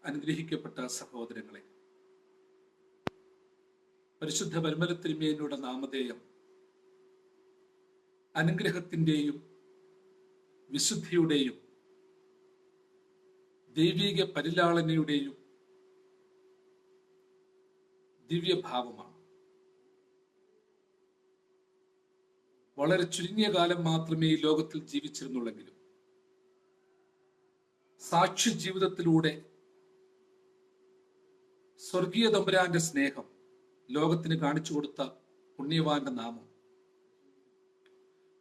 അനുഗ്രഹിക്കപ്പെട്ട സഹോദരങ്ങളെ, പരിശുദ്ധ പരിമല തിരുമേനിയുടെ നാമധേയം അനുഗ്രഹത്തിൻ്റെയും വിശുദ്ധിയുടെയും ദൈവിക പരിലാളനയുടെയും ദിവ്യഭാവമാണ്. വളരെ ചുരുങ്ങിയ കാലം മാത്രമേ ഈ ലോകത്തിൽ ജീവിച്ചിരുന്നുള്ളെങ്കിലും സാക്ഷ്യ ജീവിതത്തിലൂടെ സ്വർഗീയ തമ്പുരാന്റെ സ്നേഹം ലോകത്തിന് കാണിച്ചു കൊടുത്ത പുണ്യവാന്റെ നാമം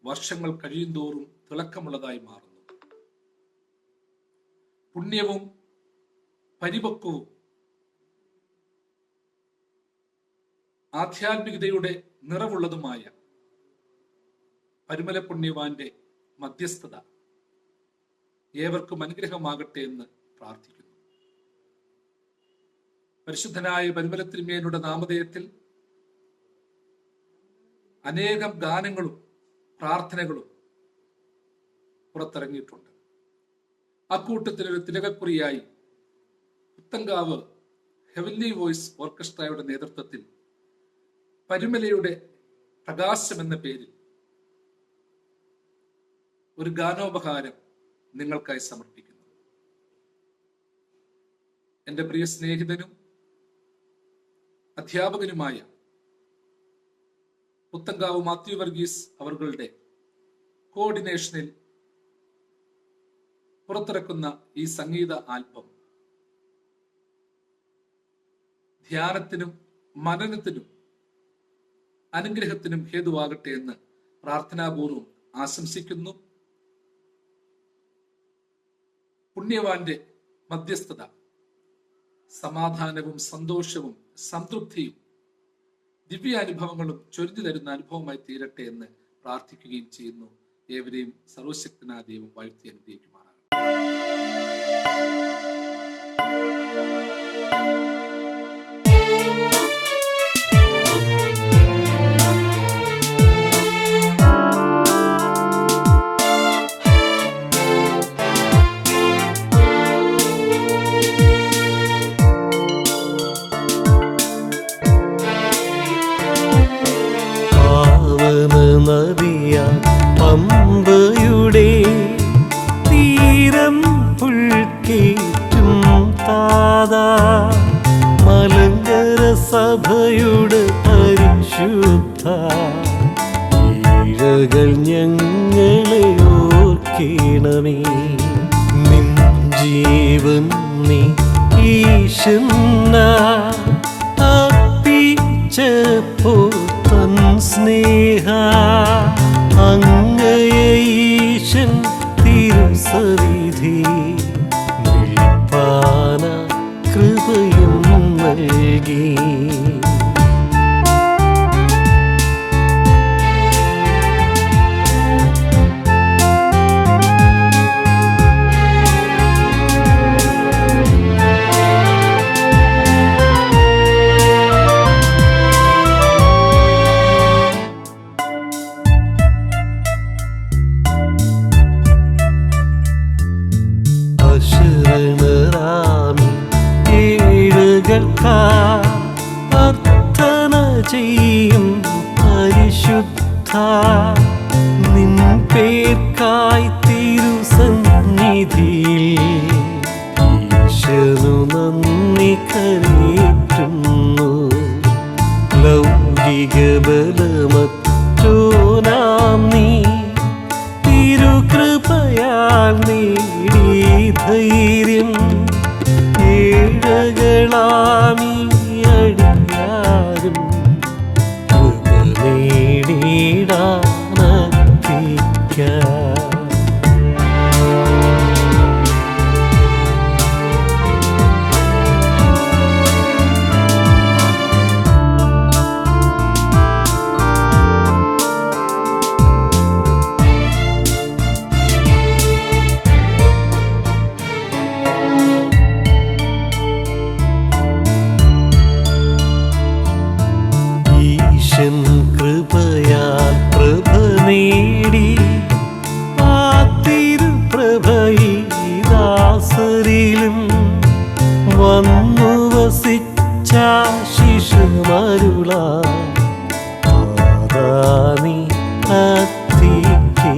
വർഷങ്ങൾ കഴിയുന്തോറും തിളക്കമുള്ളതായി മാറുന്നു. പുണ്യവും പരിപക്വവും ആധ്യാത്മികതയുടെ നിറവുള്ളതുമായ പരിമല പുണ്യവാന്റെ മധ്യസ്ഥത ഏവർക്കും അനുഗ്രഹമാകട്ടെ എന്ന് പ്രാർത്ഥിക്കുന്നു. പരിശുദ്ധനായ പരിമല തിരുമേനിയുടെ നാമധേയത്തിൽ അനേകം ഗാനങ്ങളും പ്രാർത്ഥനകളും പുറത്തിറങ്ങിയിട്ടുണ്ട്. അക്കൂട്ടത്തിലൊരു തിലകക്കുറിയായി പുത്തങ്കാവ് ഹെവൻലി വോയിസ് ഓർക്കസ്ട്രയുടെ നേതൃത്വത്തിൽ പരിമലയുടെ പ്രകാശം എന്ന പേരിൽ ഒരു ഗാനോപഹാരം നിങ്ങൾക്കായി സമർപ്പിക്കുന്നു. എൻ്റെ പ്രിയ സ്നേഹിതനും അധ്യാപകനുമായ പുത്തങ്കാവ് മാത്യു വർഗീസ് അവരുടെ കോർഡിനേഷനിൽ പുറത്തിറക്കുന്ന ഈ സംഗീത ആൽബം ധ്യാനത്തിനും മനനത്തിനും അനുഗ്രഹത്തിനും ഹേതുവാകട്ടെ എന്ന് പ്രാർത്ഥനാപൂർവം ആശംസിക്കുന്നു. പുണ്യവാന്റെ മധ്യസ്ഥത സമാധാനവും സന്തോഷവും സംതൃപ്തിയും ദിവ്യാനുഭവങ്ങളും ചൊരിഞ്ഞു തരുന്ന അനുഭവമായി തീരട്ടെ എന്ന് പ്രാർത്ഥിക്കുകയും ചെയ്യുന്നു. ഏവരെയും സർവശക്തനായ ദൈവം വാഴ്ത്തി അനുഗ്രഹിക്കുമാറാകട്ടെ. പമ്പയുടെ തീരം പുൽക്കേറ്റും താതാ മലങ്കര സഭയുടെ പരിശുദ്ധ ഈഴകൾ ഞങ്ങളെ ഓർക്കണമേ. നിൻ ജീവൻ നീ ഈശന്ന അർപ്പിച്ചപ്പോ തൻ സ്നേഹ അങ്ങയീശൻ തിരുസവിധി നിൽപ്പാന കൃപയും നൽകി. അർത്ഥന ചെയ്യും പരിശുദ്ധ നിൻ പേർക്കായി തിരുസന്നിധിയിൽ ഈശനു നന്ദി കരേറ്റുന്നു. ലൗകിക ബലമറ്റോനാം നീ തിരുകൃപയാൽ നേടി ധൈര്യം ഏഴകളാമീ അടിയാരും കൃപ നേടിടാനത്തിക്കാം. കൃപയാൽ പ്രഭ നേടി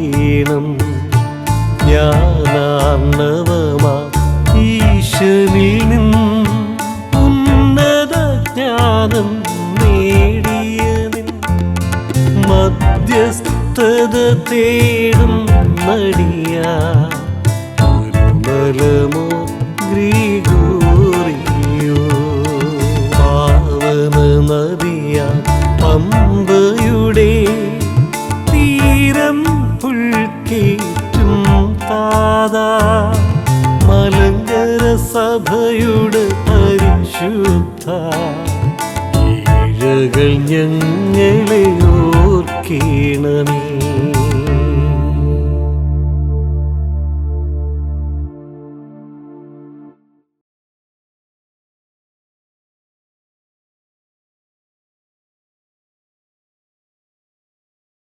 ചൊരിയണം. ജ്ഞാനാർണവമാ ഈശ്വരിൽ നിന്നും ഉന്നത ജ്ഞാനം നേടിയ നിൻ മധ്യസ്ഥത തേടും നടിയാ നിർമ്മലമോ ഗ്രിഗോറിയോ. പാവന നദിയാ പമ്പയുടെ തീരം പുൽക്കേറ്റും താതാ മലങ്കര സഭയുടെ പരിശുദ്ധ ഏഴകൾ ഞങ്ങളെയോ